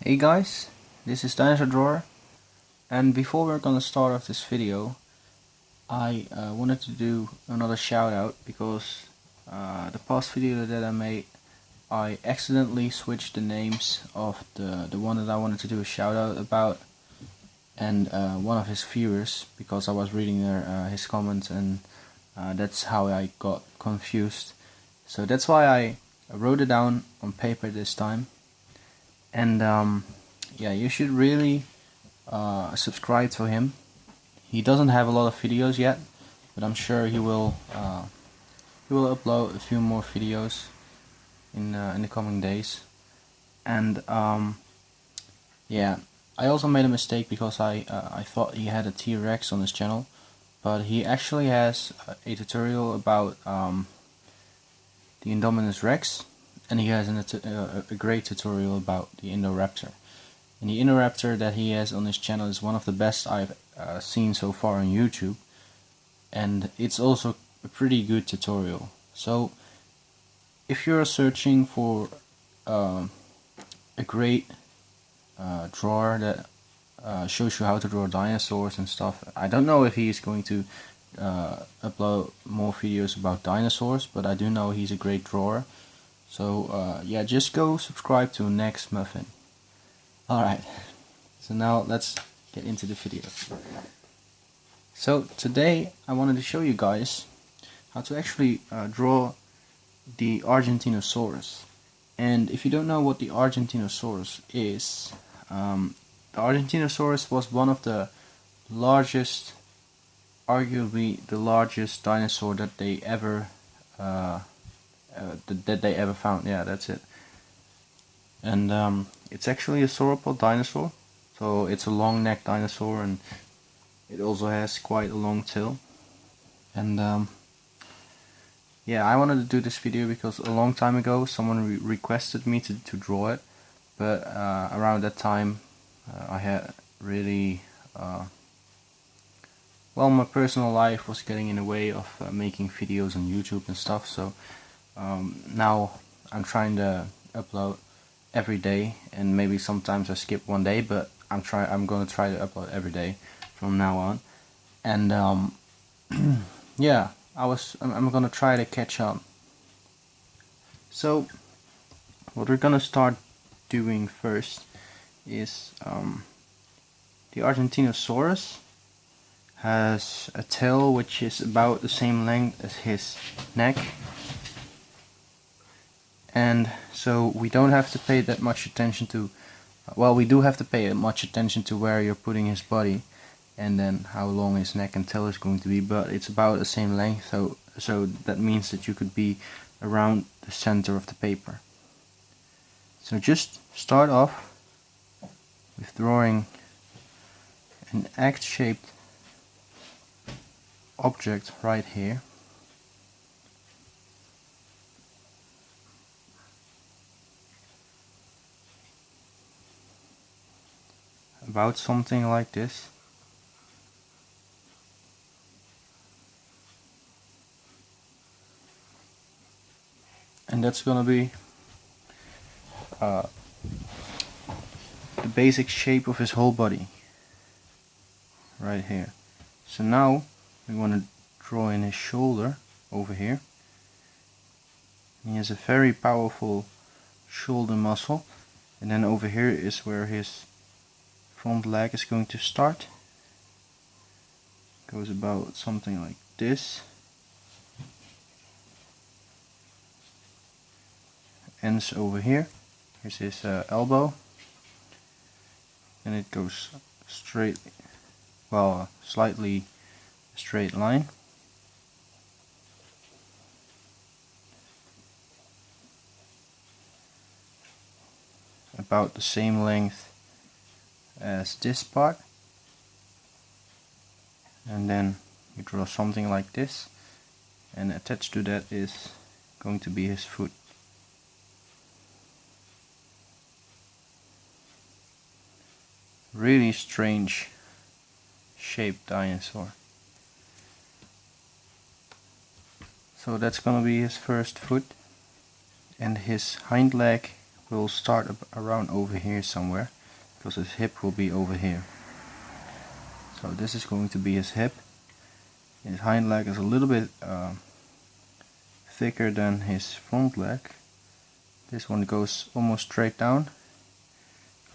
Hey guys, this is Dinosaur Drawer, and before we're gonna start off this video, I wanted to do another shout out because the past video that I made, I accidentally switched the names of the one that I wanted to do a shout out about and one of his viewers, because I was reading his comments, and that's how I got confused. So that's why I wrote it down on paper this time. And yeah, you should really subscribe to him. He doesn't have a lot of videos yet, but I'm sure he will upload a few more videos in the coming days. And yeah, I also made a mistake because I thought he had a T-Rex on his channel, but he actually has a tutorial about the Indominus Rex, and he has a great tutorial about the Indoraptor. And the Indoraptor that he has on his channel is one of the best I've seen so far on YouTube, and it's also a pretty good tutorial. So if you're searching for a great drawer that shows you how to draw dinosaurs and stuff, I don't know if he's going to upload more videos about dinosaurs, but I do know he's a great drawer. So yeah, just go subscribe to Negs Muffin. Alright, so now let's get into the video. So today I wanted to show you guys how to actually draw the Argentinosaurus. And if you don't know what the Argentinosaurus is, the Argentinosaurus was one of the largest, arguably the largest dinosaur that they ever found. Yeah, that's it. And it's actually a sauropod dinosaur, so it's a long neck dinosaur, and it also has quite a long tail. And yeah, I wanted to do this video because a long time ago someone requested me to draw it, but around that time I had really well, my personal life was getting in the way of making videos on YouTube and stuff. So now I'm trying to upload every day, and maybe sometimes I skip one day, but I'm gonna try to upload every day from now on. And yeah, I'm gonna try to catch up. So what we're gonna start doing first is the Argentinosaurus has a tail which is about the same length as his neck, and so we don't have to pay that much attention to, well, we do have to pay much attention to where you're putting his body and then how long his neck and tail is going to be, but it's about the same length, so that means that you could be around the center of the paper. So just start off with drawing an egg-shaped object right here. About something like this. And that's gonna be the basic shape of his whole body right here. So now we want to draw in his shoulder over here. He has a very powerful shoulder muscle, and then over here is where his front leg is going to start. Goes about something like this. Ends over here. Here's his elbow, and it goes straight, well, slightly straight line. About the same length as this part, and then you draw something like this, and attached to that is going to be his foot. Really strange shaped dinosaur. So that's gonna be his first foot, and his hind leg will start around over here somewhere, because his hip will be over here. So this is going to be his hip. His hind leg is a little bit thicker than his front leg. This one goes almost straight down.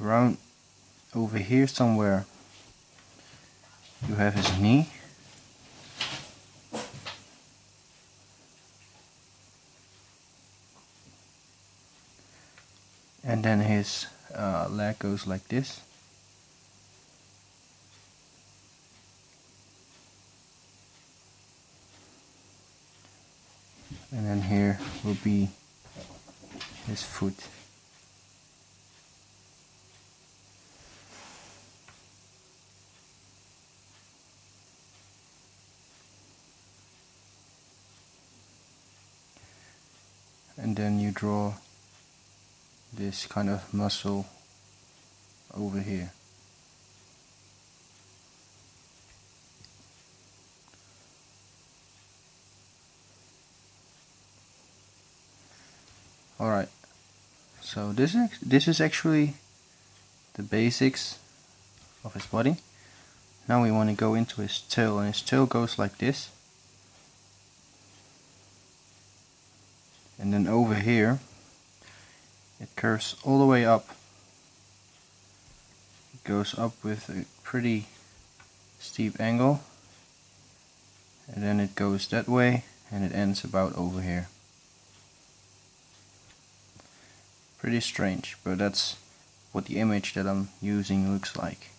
Around over here somewhere you have his knee. And then his leg goes like this. And then here will be his foot. And then you draw this kind of muscle over here. Alright, so this is actually the basics of his body. Now we want to go into his tail, and his tail goes like this. And then over here it curves all the way up. It goes up with a pretty steep angle, and then it goes that way and it ends about over here. Pretty strange, but that's what the image that I'm using looks like.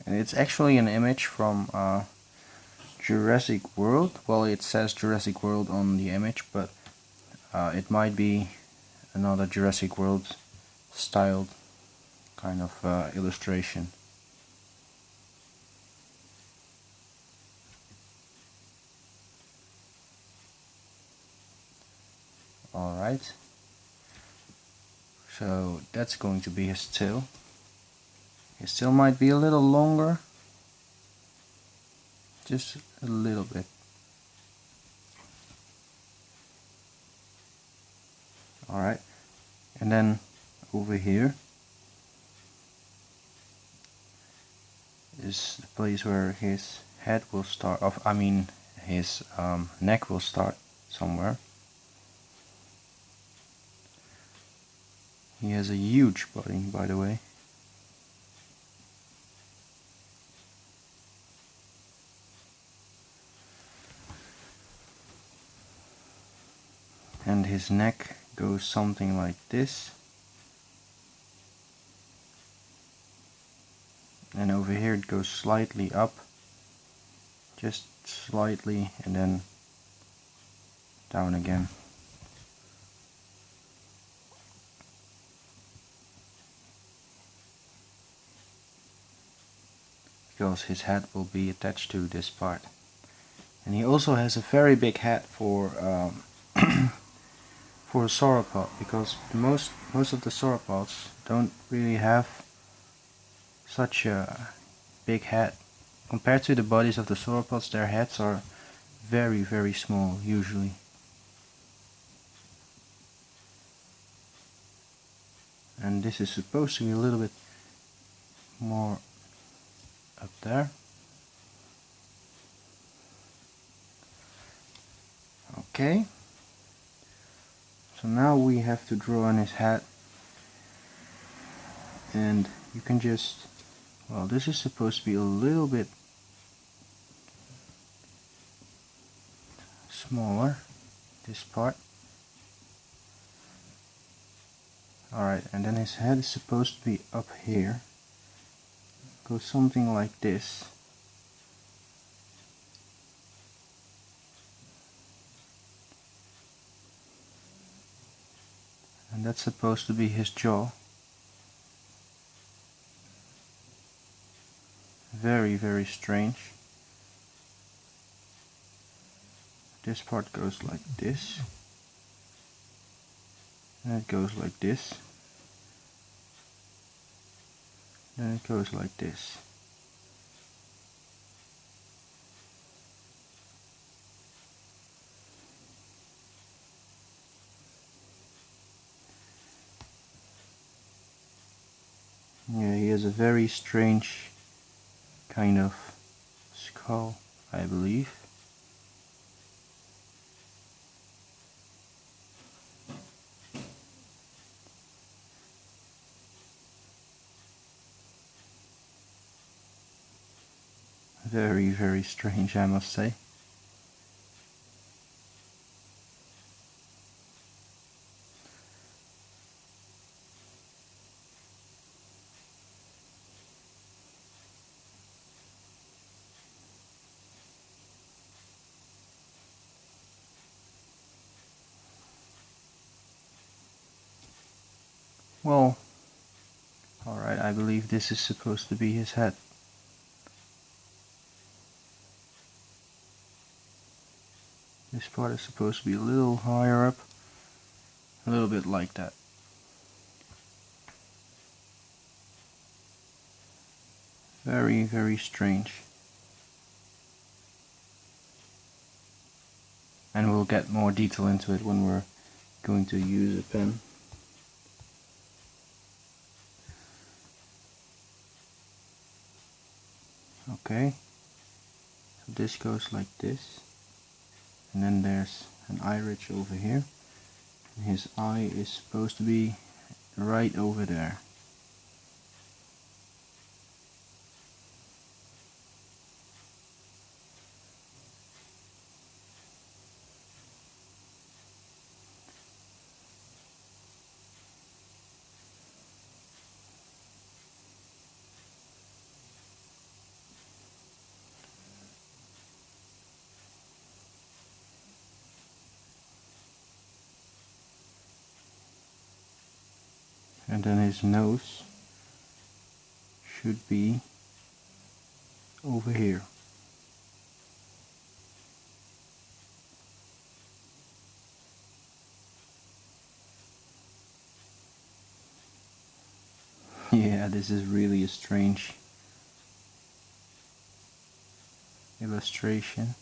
And it's actually an image from Jurassic World. Well, it says Jurassic World on the image, but it might be another Jurassic World styled kind of illustration. Alright, so that's going to be his tail. His tail might be a little longer, just a little bit. Alright, and then over here is the place where his head will start off. I mean, his neck will start somewhere. He has a huge body, by the way. And his neck goes something like this. And over here it goes slightly up, just slightly, and then down again. Because his head will be attached to this part. And he also has a very big head for for a sauropod, because most of the sauropods don't really have such a big head. Compared to the bodies of the sauropods, their heads are very, very small usually. And this is supposed to be a little bit more up there. Okay, so now we have to draw on his head, and you can just, well, this is supposed to be a little bit smaller, this part. Alright, and then his head is supposed to be up here. Go something like this. And that's supposed to be his jaw. Very, very strange. This part goes like this. And it goes like this. Then it goes like this. Yeah, he has a very strange kind of skull, I believe. Very, very strange, I must say. Well, alright, I believe this is supposed to be his head. This part is supposed to be a little higher up, a little bit like that. Very, very strange. And we'll get more detail into it when we're going to use a pen. Okay, so this goes like this, and then there's an eye ridge over here, and his eye is supposed to be right over there. And then his nose should be over here. Yeah, this is really a strange illustration.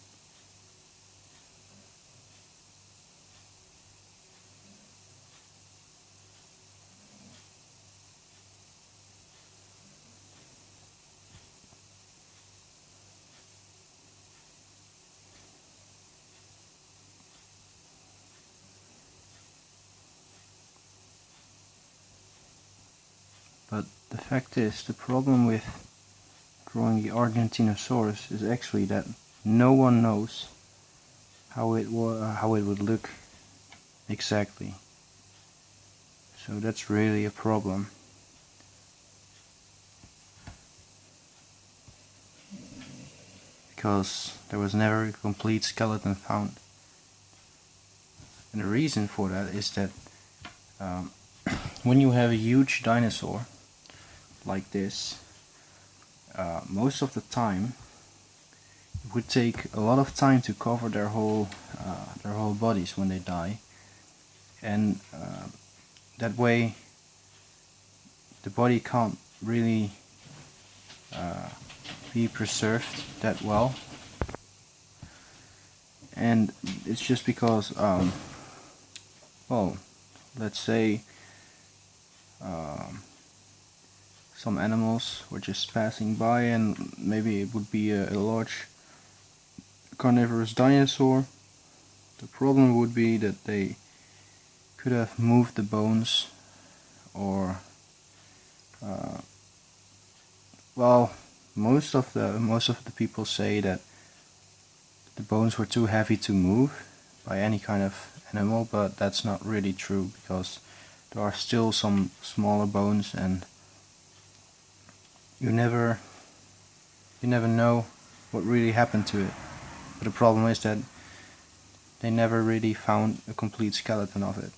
But the fact is, the problem with drawing the Argentinosaurus is actually that no one knows how it would look exactly. So that's really a problem. Because there was never a complete skeleton found. And the reason for that is that when you have a huge dinosaur like this, most of the time it would take a lot of time to cover their whole bodies when they die, and that way the body can't really be preserved that well. And it's just because well, let's say some animals were just passing by, and maybe it would be a large carnivorous dinosaur. The problem would be that they could have moved the bones, or well, most of the people say that the bones were too heavy to move by any kind of animal, but that's not really true, because there are still some smaller bones, and you never know what really happened to it. But the problem is that they never really found a complete skeleton of it.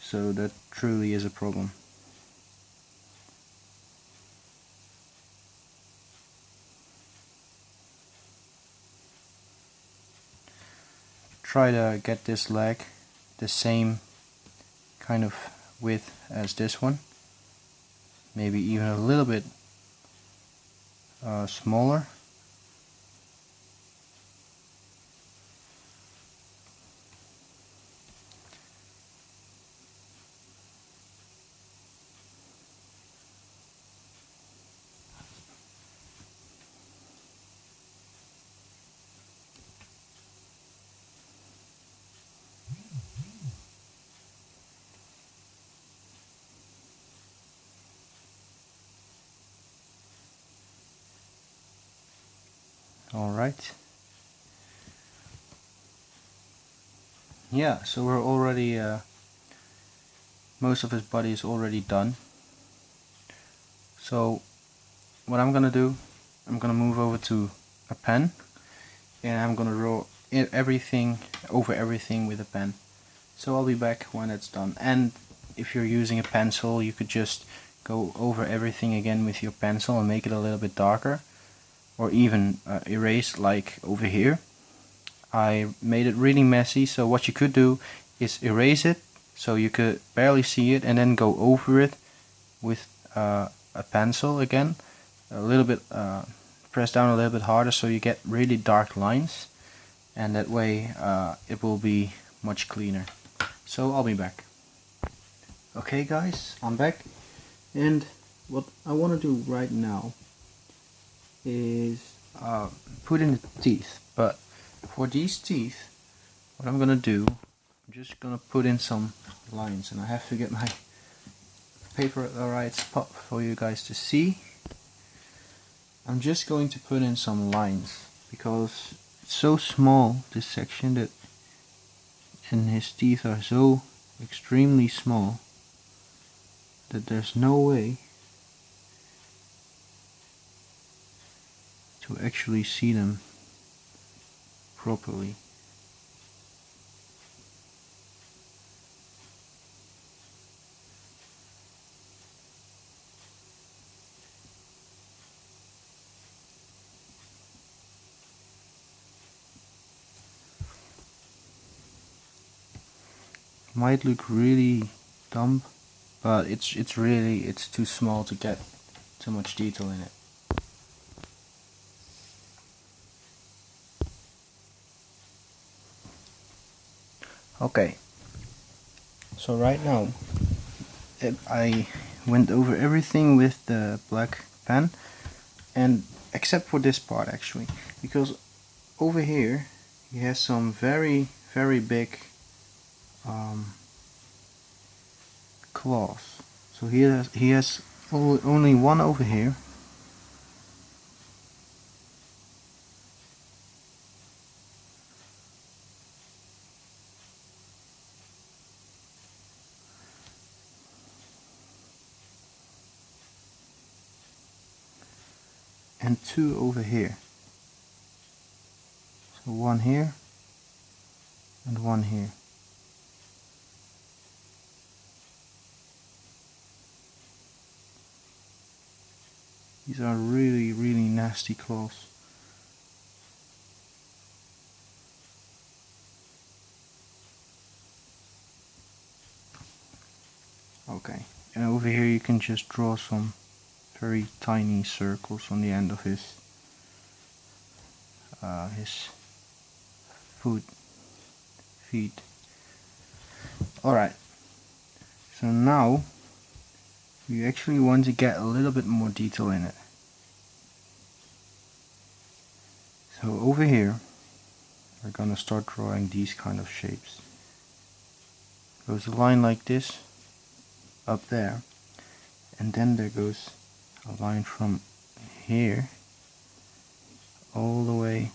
So that truly is a problem. Try to get this leg the same kind of width as this one. Maybe even a little bit smaller. Alright. Yeah, so we're already, most of his body is already done. So what I'm gonna do, I'm gonna move over to a pen and I'm gonna draw everything over everything with a pen. So I'll be back when it's done. And if you're using a pencil, you could just go over everything again with your pencil and make it a little bit darker, or even erase, like over here. I made it really messy, so what you could do is erase it so you could barely see it, and then go over it with a pencil again, a little bit, press down a little bit harder so you get really dark lines, and that way it will be much cleaner. So I'll be back. Okay guys, I'm back, and what I want to do right now is put in the teeth. But for these teeth, what I'm gonna do, I'm just gonna put in some lines, and I have to get my paper at the right spot for you guys to see. I'm just going to put in some lines because it's so small, this section, that, and his teeth are so extremely small that there's no way to actually see them properly. Might look really dumb, but it's too small to get too much detail in it. Okay, so right now I went over everything with the black pen, and except for this part actually, because over here he has some very big claws. So he has only one over here, and two over here. So one here and one here. These are really nasty claws. Okay, and over here you can just draw some very tiny circles on the end of his feet. Alright, so now you actually want to get a little bit more detail in it. So over here we're gonna start drawing these kind of shapes. Goes a line like this up there, and then there goes a line from here all the way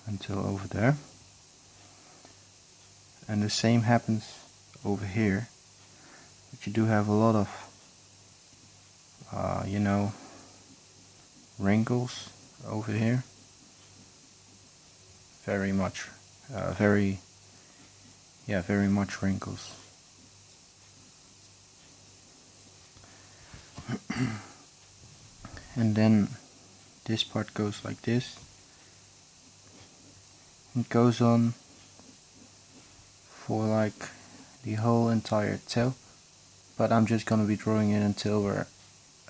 until over there, and the same happens over here, but you do have a lot of you know, wrinkles over here, very much wrinkles. And then this part goes like this. It goes on for like the whole entire tail, but I'm just gonna be drawing it until we're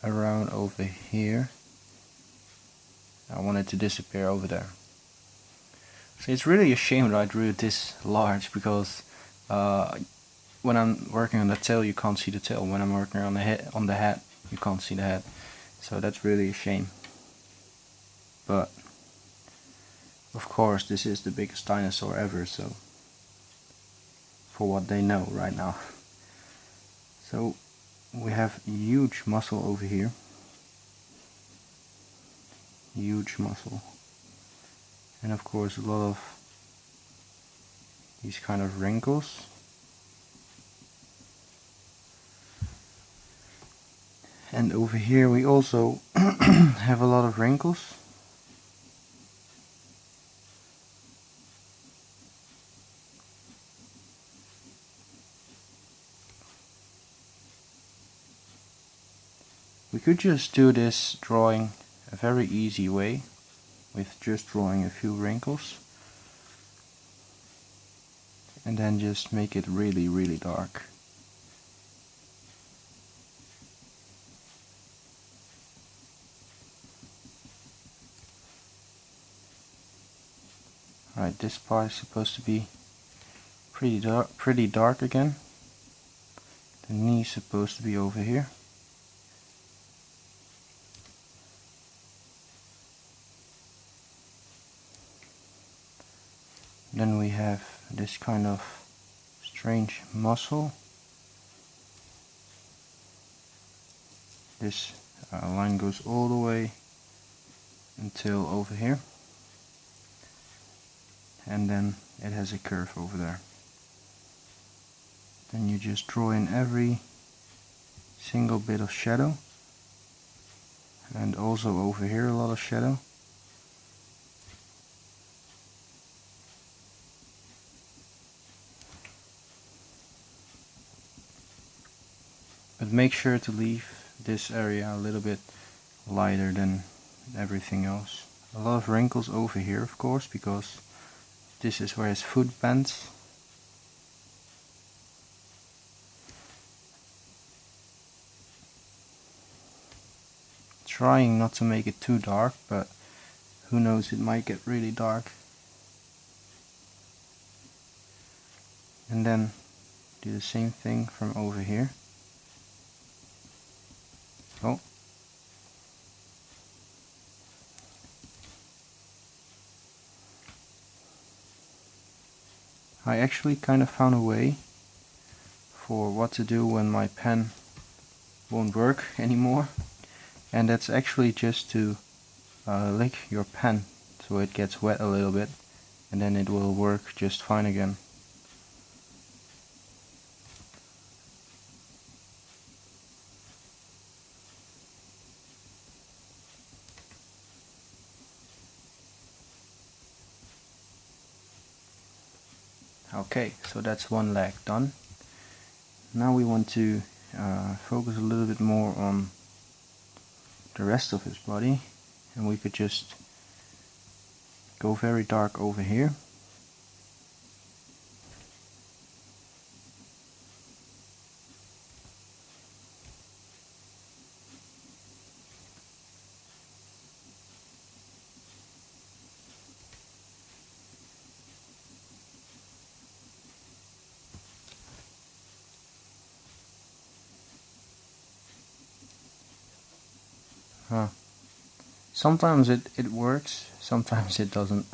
around over here. I want it to disappear over there. So it's really a shame that I drew it this large, because when I'm working on the tail you can't see the tail. When I'm working on the head you can't see the head. So that's really a shame. But of course this is the biggest dinosaur ever, so for what they know right now. So we have huge muscle over here. Huge muscle. and of course a lot of these kind of wrinkles. And over here we also have a lot of wrinkles. We could just do this drawing a very easy way with just drawing a few wrinkles and then just make it really dark. Alright, this part is supposed to be pretty dark again. The knee is supposed to be over here. Then we have this kind of strange muscle. This line goes all the way until over here, and then it has a curve over there. Then you just draw in every single bit of shadow, and also over here a lot of shadow. But make sure to leave this area a little bit lighter than everything else. A lot of wrinkles over here, of course, because this is where his foot bends. Trying not to make it too dark, but who knows, it might get really dark. And then do the same thing from over here. Oh. I actually kind of found a way for what to do when my pen won't work anymore, and that's actually just to lick your pen so it gets wet a little bit, and then it will work just fine again. Okay, so that's one leg done. Now we want to focus a little bit more on the rest of his body, and we could just go very dark over here. Sometimes it works, sometimes it doesn't.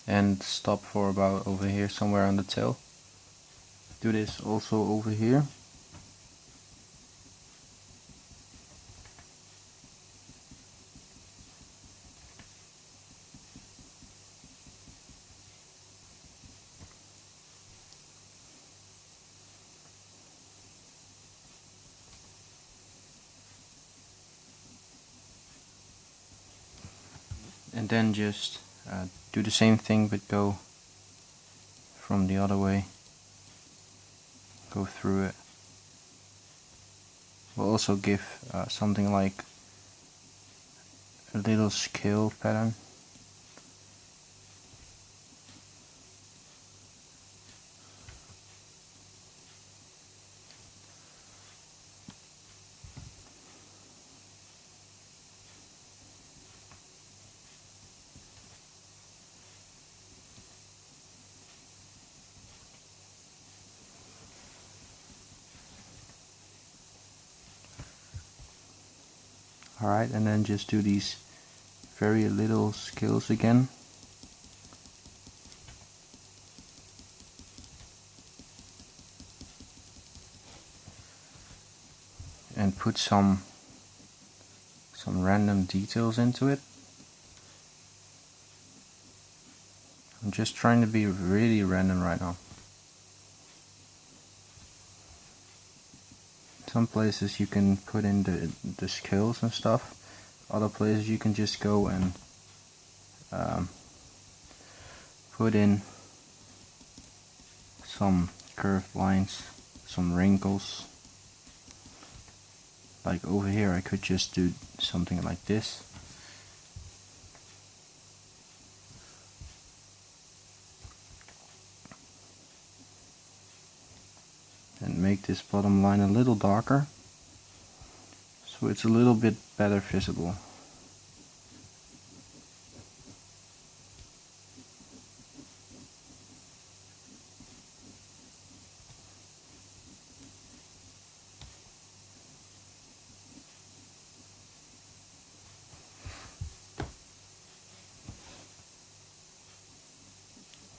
And stop for about over here, somewhere on the tail. Do this also over here. And then just do the same thing, but go from the other way, go through it. We'll also give something like a little scale pattern. Alright, and then just do these very little scales again. put some random details into it. I'm just trying to be really random right now. Some places you can put in the scales and stuff. Other places you can just go and put in some curved lines, some wrinkles. Like over here I could just do something like this. And make this bottom line a little darker, so it's a little bit better visible.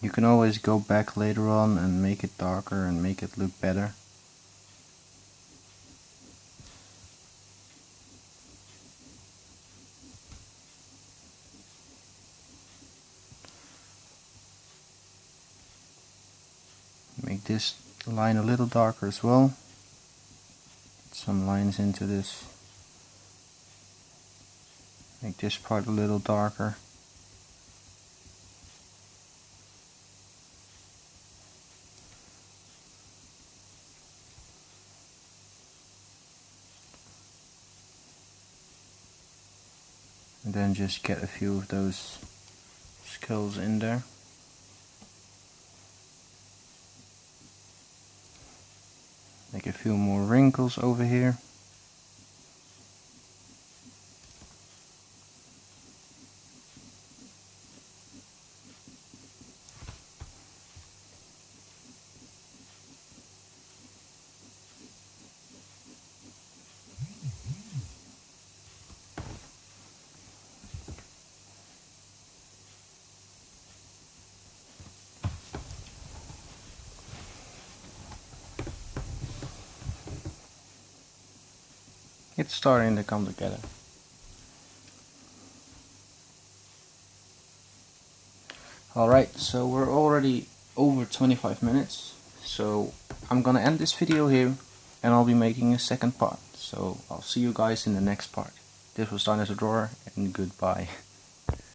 You can always go back later on and make it darker and make it look better. Make this line a little darker as well. Put some lines into this. Make this part a little darker. And then just get a few of those skulls in there. Make a few more wrinkles over here. It's starting to come together. Alright, so we're already over 25 minutes, so I'm gonna end this video here and I'll be making a second part. So I'll see you guys in the next part. This was Dinosaur Drawer, and goodbye.